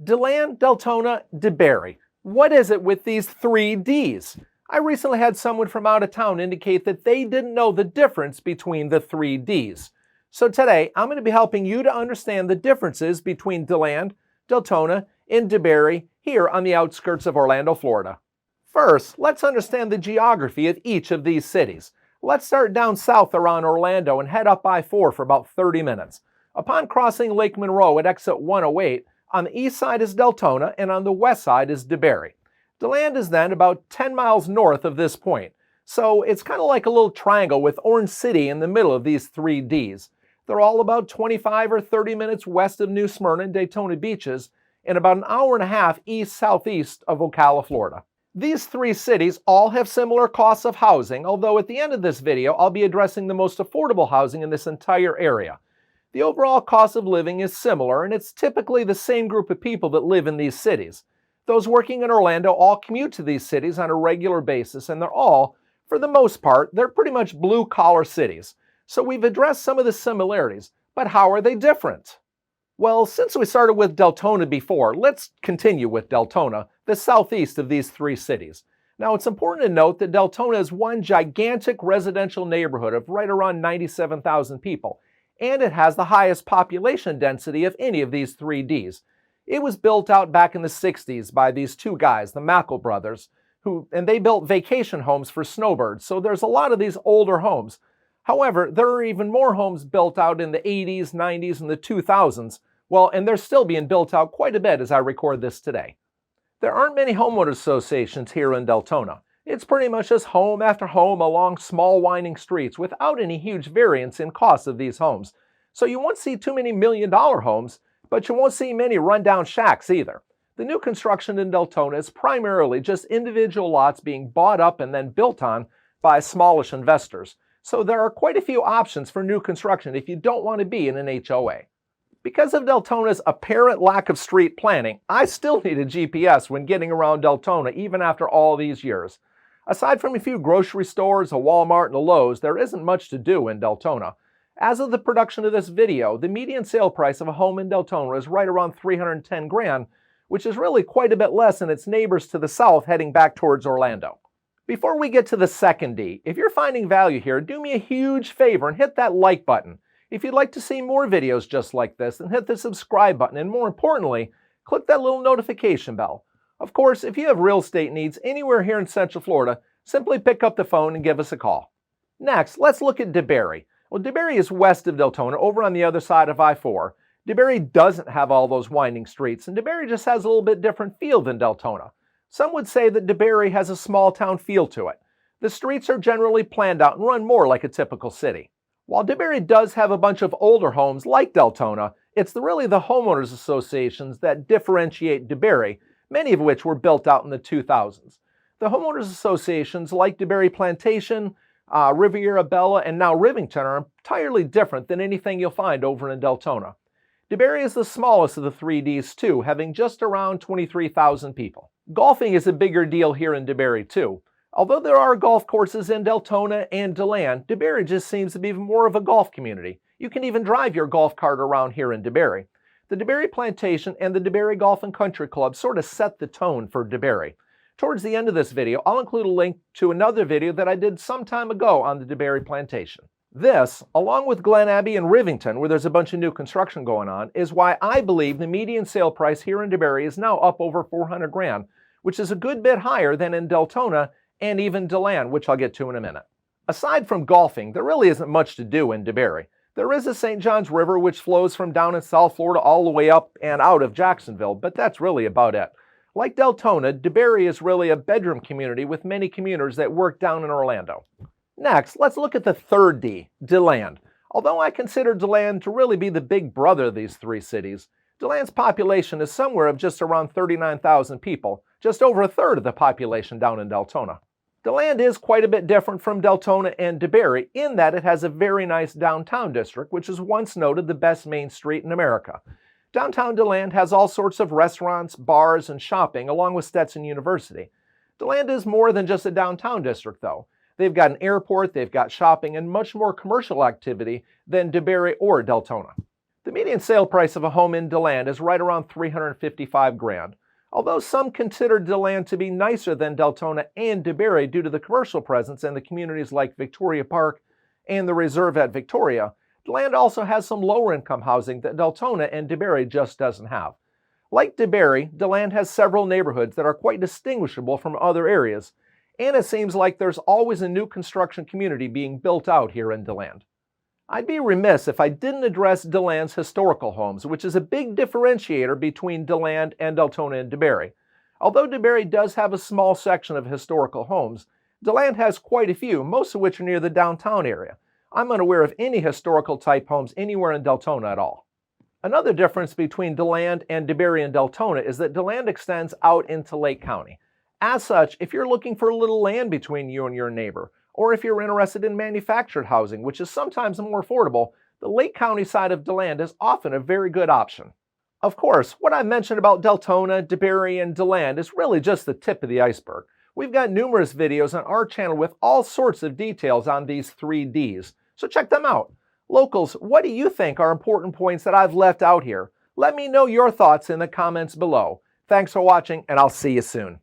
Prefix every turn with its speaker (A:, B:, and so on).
A: DeLand, Deltona, DeBary. What is it with these three Ds? I recently had someone from out of town indicate that they didn't know the difference between the three Ds. So today, I'm going to be helping you to understand the differences between DeLand, Deltona, and DeBary here on the outskirts of Orlando, Florida. First, let's understand the geography of each of these cities. Let's start down south around Orlando and head up I-4 for about 30 minutes. Upon crossing Lake Monroe at exit 108, on the east side is Deltona and on the west side is DeBary. DeLand is then about 10 miles north of this point. So it's kind of like a little triangle with Orange City in the middle of these three Ds. They're all about 25 or 30 minutes west of New Smyrna and Daytona Beaches and about an hour and a half east-southeast of Ocala, Florida. These three cities all have similar costs of housing, although at the end of this video, I'll be addressing the most affordable housing in this entire area. The overall cost of living is similar, and it's typically the same group of people that live in these cities. Those working in Orlando all commute to these cities on a regular basis, and they're all, for the most part, they're pretty much blue-collar cities. So we've addressed some of the similarities, but how are they different? Well, since we started with Deltona before, let's continue with Deltona, the southeast of these three cities. Now, it's important to note that Deltona is one gigantic residential neighborhood of right around 97,000 people, and it has the highest population density of any of these three Ds. It was built out back in the 60s by these two guys, the Mackle brothers, and they built vacation homes for snowbirds, so there's a lot of these older homes. However, there are even more homes built out in the 80s, 90s, and the 2000s. Well, and they're still being built out quite a bit as I record this today. There aren't many homeowners associations here in Deltona. It's pretty much just home after home along small winding streets without any huge variance in cost of these homes. So you won't see too many million-dollar homes, but you won't see many rundown shacks either. The new construction in Deltona is primarily just individual lots being bought up and then built on by smallish investors. So there are quite a few options for new construction if you don't want to be in an HOA. Because of Deltona's apparent lack of street planning, I still need a GPS when getting around Deltona even after all these years. Aside from a few grocery stores, a Walmart, and a Lowe's, there isn't much to do in Deltona. As of the production of this video, the median sale price of a home in Deltona is right around $310 grand, which is really quite a bit less than its neighbors to the south heading back towards Orlando. Before we get to the second D, if you're finding value here, do me a huge favor and hit that like button. If you'd like to see more videos just like this, then hit the subscribe button, and more importantly, click that little notification bell. Of course, if you have real estate needs anywhere here in Central Florida, simply pick up the phone and give us a call. Next, let's look at DeBary. Well, DeBary is west of Deltona, over on the other side of I-4. DeBary doesn't have all those winding streets, and DeBary just has a little bit different feel than Deltona. Some would say that DeBary has a small-town feel to it. The streets are generally planned out and run more like a typical city. While DeBary does have a bunch of older homes like Deltona, it's really the homeowners associations that differentiate DeBary, many of which were built out in the 2000s. The homeowners associations like DeBary Plantation, Riviera Bella, and now Rivington are entirely different than anything you'll find over in Deltona. DeBary is the smallest of the three Ds too, having just around 23,000 people. Golfing is a bigger deal here in DeBary too. Although there are golf courses in Deltona and DeLand, DeBary just seems to be more of a golf community. You can even drive your golf cart around here in DeBary. The DeBary Plantation and the DeBary Golf and Country Club sort of set the tone for DeBary. Towards the end of this video, I'll include a link to another video that I did some time ago on the DeBary Plantation. This, along with Glen Abbey and Rivington, where there's a bunch of new construction going on, is why I believe the median sale price here in DeBary is now up over $400 grand, which is a good bit higher than in Deltona and even DeLand, which I'll get to in a minute. Aside from golfing, there really isn't much to do in DeBary. There is a St. Johns River which flows from down in South Florida all the way up and out of Jacksonville, but that's really about it. Like Deltona, DeBary is really a bedroom community with many commuters that work down in Orlando. Next, let's look at the third D, DeLand. Although I consider DeLand to really be the big brother of these three cities, DeLand's population is somewhere of just around 39,000 people, just over a third of the population down in Deltona. DeLand is quite a bit different from Deltona and DeBary in that it has a very nice downtown district, which is once noted the best main street in America. Downtown DeLand has all sorts of restaurants, bars, and shopping, along with Stetson University. DeLand is more than just a downtown district, though. They've got an airport, they've got shopping, and much more commercial activity than DeBary or Deltona. The median sale price of a home in DeLand is right around $355 grand. Although some consider DeLand to be nicer than Deltona and DeBary due to the commercial presence in the communities like Victoria Park and the Reserve at Victoria, DeLand also has some lower income housing that Deltona and DeBary just doesn't have. Like DeBary, DeLand has several neighborhoods that are quite distinguishable from other areas, and it seems like there's always a new construction community being built out here in DeLand. I'd be remiss if I didn't address DeLand's historical homes, which is a big differentiator between DeLand and Deltona and DeBary. Although DeBary does have a small section of historical homes, DeLand has quite a few, most of which are near the downtown area. I'm unaware of any historical type homes anywhere in Deltona at all. Another difference between DeLand and DeBary and Deltona is that DeLand extends out into Lake County. As such, if you're looking for a little land between you and your neighbor, or if you're interested in manufactured housing, which is sometimes more affordable, the Lake County side of DeLand is often a very good option. Of course, what I mentioned about Deltona, DeBary, and DeLand is really just the tip of the iceberg. We've got numerous videos on our channel with all sorts of details on these 3 Ds, so check them out. Locals, what do you think are important points that I've left out here? Let me know your thoughts in the comments below. Thanks for watching, and I'll see you soon.